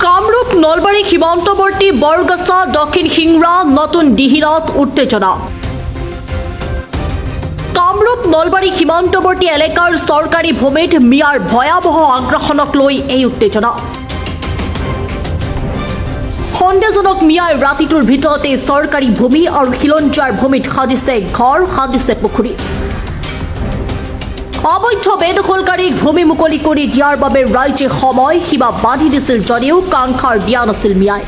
কামৰূপ নলবাৰী সীমান্তৱৰ্তী বৰগাছা দক্ষিণ সিংৰা নতুন দিহিৰত উত্তেজনা। কামৰূপ নলবাৰী সীমান্তৱৰ্তী এলেকাৰ চৰকাৰী ভূমিত মিয়াৰ ভয়াৱহ আগ্ৰাসনক লৈ এই উত্তেজনা। সন্দেহজনক মিয়াই ৰাতিটোৰ ভিতৰতে চৰকাৰী ভূমি আৰু খিলঞ্জীয়াৰ ভূমিত সাজিছে ঘৰ, সাজিছে পুখুৰী। অবৈধ বেদখলকাৰীক ভূমি মুকলি কৰি দিয়াৰ বাবে ৰাইজে সময় সীমা বান্ধি দিছিল যদিও কাণসাৰ দিয়া নাছিল মিয়াই।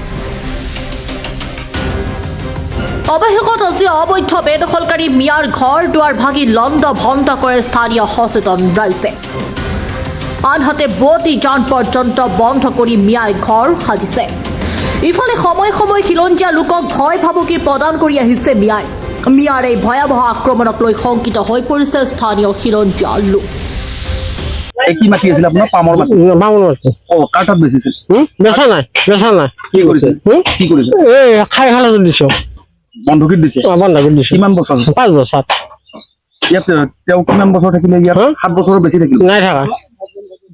অৱশেষত আজি অবৈধ বেদখলকাৰী মিয়াৰ ঘৰ দুৱাৰ ভাঙি লণ্ড ভণ্ড কৰে স্থানীয় সচেতন ৰাইজে। আনহাতে বোৱতী যান পৰ্যন্ত বন্ধ কৰি মিয়াই ঘৰ সাজিছে। ইফালে সময় সময় খিলঞ্জীয়া লোকক ভয় ভাবুকি প্ৰদান কৰি আহিছে মিয়াই। মিয়াৰ এই ভয়াৱহ আক্ৰমণক লৈ শংকিত হৈ পৰিছে স্থানীয় খিলঞ্জীয়া লোক। কি মাটি আছিল আপোনাৰ? পামৰ মাটি। বামুণ আছে। কাৰ তাত বেচিছিল? বেচা নাই। কি কৰিছে? এই খাই খালে দিছো। বন্ধকীত দিছে? বন্ধকীত দিছো। কিমান বছৰ? 5 বছৰ। ইয়াত তেওঁ কিমান বছৰ থাকিলে? ইয়াত 7 বছৰৰ বেছি থাকিল। নাই থকা।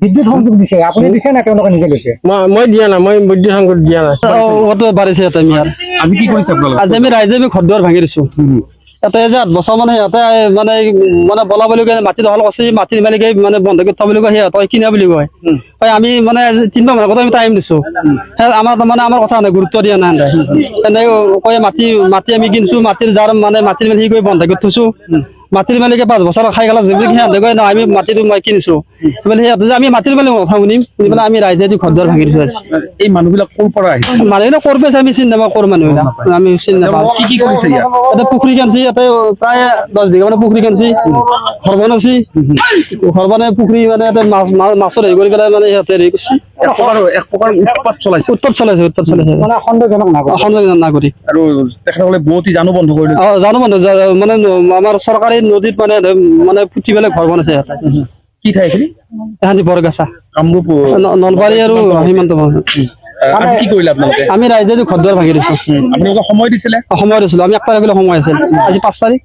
বিদ্যুৎ সংযোগ দিছে? আপুনি দিছে না তেওঁলোকে নিজে লৈছে? মই দিয়া নাই, মই বিদ্যুৎ সংযোগ দিয়া নাই। বাঢ়িছে ইয়াতে মিয়াৰ। আজি কি কৰিছে আপোনালোকে? আজি আমি ৰাইজে ঘৰ দুৱাৰ ভাঙি দিছো। ইয়াতে যে 8 বছৰ মানে সিহঁতে মানে বলা বুলি কয়, মাটি দখল কৰিছে, মাটিৰ মালিকে মানে বন্ধকীত থোৱা বুলি কয়, সিহঁতক কিনা বুলি কয়। আমি মানে 3 মাহ আগতে আমি টাইম দিছো। আমাৰ মানে আমাৰ কথা নাই, গুৰুত্ব দিয়া নাই। এনেকৈ কয় মাটি আমি কিনছো, মাটিৰ যাৰ মানে মাটিৰ মালিক গৈ বন্ধকীত থৈছো। মাটিৰ মালিকে 5 বছৰ খাই গেলা যিবিলাক সিহঁতে কয় না আমি মাটিটো মই কিনিছো। সিহঁতে যে আমি মাটিৰ মালিক কথা শুনিম, আমি ৰাইজে ঘৰ দুৱাৰ ভাঙি দিছো। এই মানুহবিলাক ক'ৰ পৰা আহিছে? মানুহবিলাক ক'ৰ পাইছে আমি চিনি নাপাওঁ, ক'ৰ মানুহবিলাক আমি চিনি নাপাওঁ। কি কৰিছে ইয়াত? ইয়াতে পুখুৰী কানছি, ইয়াতে প্ৰায় 10 বিঘা মানে পুখুৰী কানছি, ঘৰ বনাইছি। ঘৰ বনাই পুখুৰী মানে ইয়াতে মাছৰ হেৰি কৰি পেলাই মানে সিহঁতে হেৰি কৰিছে। এক প্ৰকাৰ উৎপাত চলাইছে। উৎপাত চলাইছে মানে সন্দেহজনক নাগৰিক। আৰু তেখেতসকলে বোৱতী জানো বন্ধ কৰি দিছে। জানো বন্ধ মানে আমাৰ চৰকাৰী নদীত মানে পুতি পেলাই ঘৰ বনাইছে সিহঁতে। কি ঠাই এইখিনি? এহাঁতি বৰগাছা, কামৰূপ নলবাৰী আৰু সীমান্ত। কি কৰিলে আপোনালোকে? আমি ৰাইজে ঘৰ দুৱাৰ ভাঙি দিছো। আপোনালোকে সময় দিছিলে? সময় দিছিলো, আমি 1 তাৰিখলৈ সময় আছিল। আজি 5 তাৰিখ।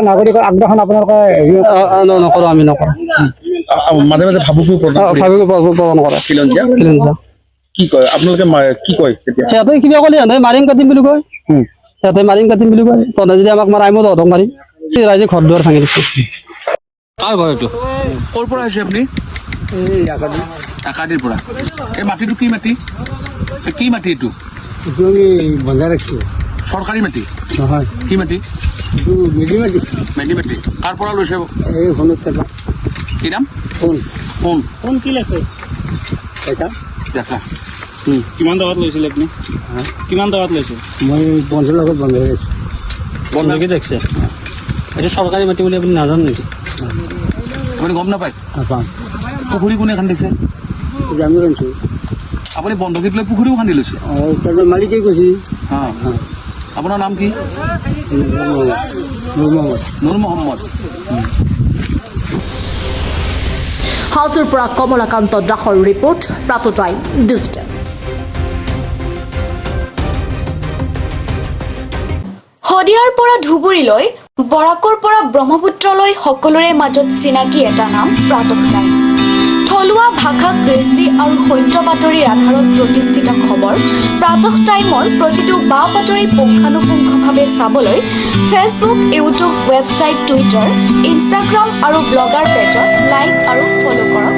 নাগৰিকৰ আগ্ৰাসন আপোনালোকে নকৰো, আমি নকৰো। মাজে মাজে ভাবুকি প্ৰদান কৰে খিলঞ্জীয়া। কি কয় আপোনালোকে? কি কয় সিহঁতে কিবা ক'লে সিহঁতে মাৰিম কাটিম বুলি কয়। সিহঁতে মাৰিম কাটিম বুলি কয়। তহঁতে যদি আমাক মাৰা আমিও তহঁতক মাৰিম। ৰাইজে ঘৰ দুৱাৰ ভাঙি দিছো। কাৰ ঘৰ এইটো? ক'ৰ পৰা আহিছে আপুনি? একাডিৰ পৰা। এই মাটিটো কি মাটি? কি মাটি এইটো? বন্ধা ৰাখছো। চৰকাৰী মাটি নহয়, কি মাটি? মেডি মাটি। কাৰ পৰা লৈছে? এই ফোনত থকা কি নাম? ফোন কি লৈছে দেখা। কিমান টকাত লৈছিলে আপুনি? কিমান টকাত লৈছে? মই 50 লাখত বন্ধা ৰাখিছো। বন্ধকী দেখছে? এইটো চৰকাৰী মাটি বুলি আপুনি নাজানে নেকি? আপুনি গম নাপায়? নাপাওঁ। পুখুৰী কোনে খান্দিছে? আমি কানিছো। আপুনি বন্ধকীত লৈ পুখুৰীও খান্দি লৈছে? মালিকে কৈছে। আপোনাৰ নাম কি? নুৰ মহম্মদ। হাজোৰ পৰা কমলাকান্ত দাসৰ ৰিপৰ্ট, প্ৰাতঃ টাইম ডিজিটেল। শদিয়াৰ পৰা ধুবুৰীলৈ, বৰাকৰ পৰা ব্ৰহ্মপুত্ৰলৈ সকলোৰে মাজত চিনাকি এটা নাম প্ৰাতঃ টাইম। থলুৱা ভাষা, কৃষ্টি আৰু সত্য বাতৰিৰ আধাৰত প্ৰতিষ্ঠিত খবৰ প্ৰাতঃ টাইমৰ প্ৰতিটো বা বাতৰি পুংখানুপুংখভাৱে চাবলৈ Facebook, YouTube, website, Twitter, Instagram আৰু ব্লগাৰ পেজত লাইক আৰু ফ'ল' কৰক।